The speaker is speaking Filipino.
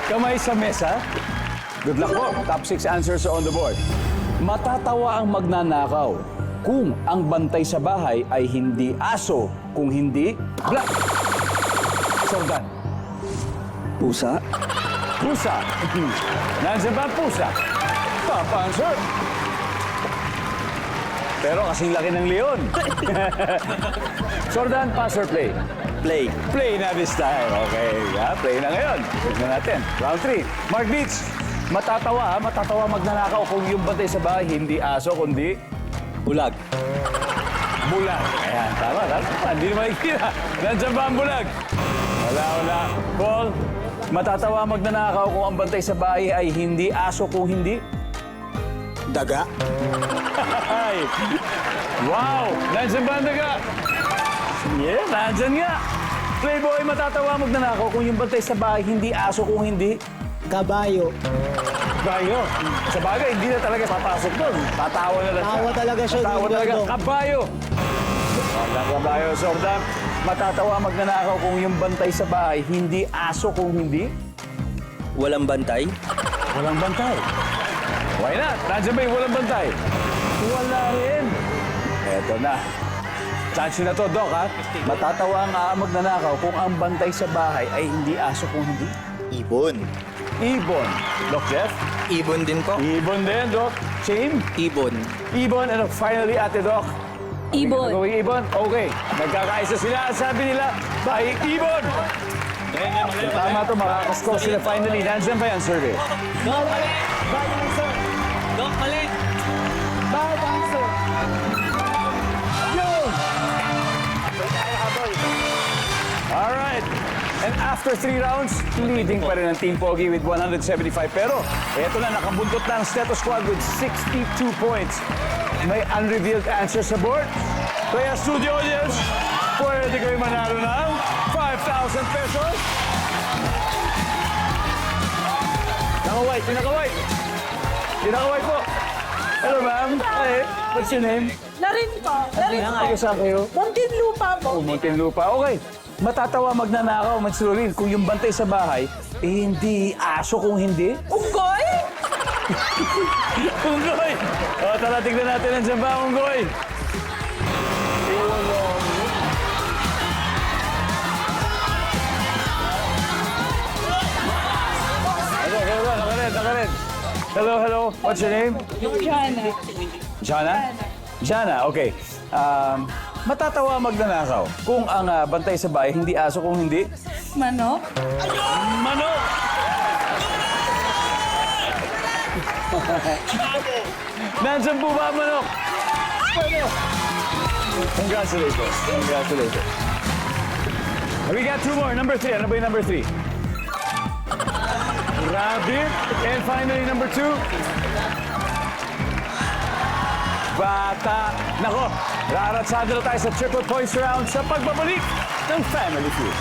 Kamay sa mesa. Good luck po. Top 6 answers are on the board. Matatawa ang magnanakaw kung ang bantay sa bahay ay hindi aso, kung hindi black. Sordan. Pusa? Pusa. Nandiyan ba ang pusa? Top answer. Pero kasing laki ng leon. Sordan, pass or play? Play. Play na this time. Okay, play na ngayon. Tignan natin. Round 3. Mark Beach, matatawa magnanakaw kung yung bantay sa bahay, hindi aso, kundi Bulag. bulag. Ayan, tama. Hindi naman ikira. Nandiyan ba ang bulag? Wala. Paul, matatawa magnanakaw kung ang bantay sa bahay ay hindi aso, kung hindi Daga. Ay! Wow! Nandiyan ba ang daga? Yeah, nandiyan nga. Playboy, matatawa magnanakaw kung yung bantay sa bahay, hindi aso, kung hindi Kabayo. kabayo. Sa bagay, hindi na talaga papasok doon. Tatawa na lang siya. Tawa talaga siya, Tatawa Eduardo. talaga. Kabayo. Kabayo, Sordan. Matatawa magnanakaw kung yung bantay sa bahay, hindi aso, kung hindi Walang bantay. walang bantay. Why not? Nandiyan ba yung walang bantay? Wala rin. Eto na. Chance na to, Doc, ha? Matatawa ang magnanakaw kung ang bantay sa bahay ay hindi aso, kung hindi Ibon. ibon. Doc Jeff? Ibon din po. Ibon din, Doc. Shane? Ibon. Ibon. And finally, Ate Doc. Ibon. Gawing ibon? Okay. Nagkakaisa sila. Sabi nila, bahay ibon! Tama to, makakascore sila finally. Nandiyan ba yan, survey? Dok, mali. Bad answer. Alright. And after 3 rounds, leading pa rin ang Team Pogi with 175. Pero, eto na, nakabuntot na ang Steto Squad with 62 points. May unrevealed answer sa board. Kaya studio audience, pwede kayo manalo ng 5,000 pesos. Naka-white, pinaka-white. Pinaka-white po. Hello, ma'am. Hi. What's your name? Larin po. Larin po. Tayo saan kayo? Muntinlupa po. Muntinlupa. Okay. Matatawa magnanakaw, Matsurin, kung yung bantay sa bahay, hindi aso, kung hindi Unggoy? unggoy. O, tara, tignan natin ang dyan ba, unggoy. Nakared. Hello. What's your name? Jana. Jana? Jana, okay. Matatawa magnanakaw kung ang bantay sa bahay, hindi aso, kung hindi Manok? manok. Nandiyan po ba ang manok? Pwede. Congratulations. We got 2 more. Number 3. Ano ba yung number 3? Rabbit. And finally, number 2. Bata. Nako, raratsado na tayo sa triple points round sa pagbabalik ng Family Feud.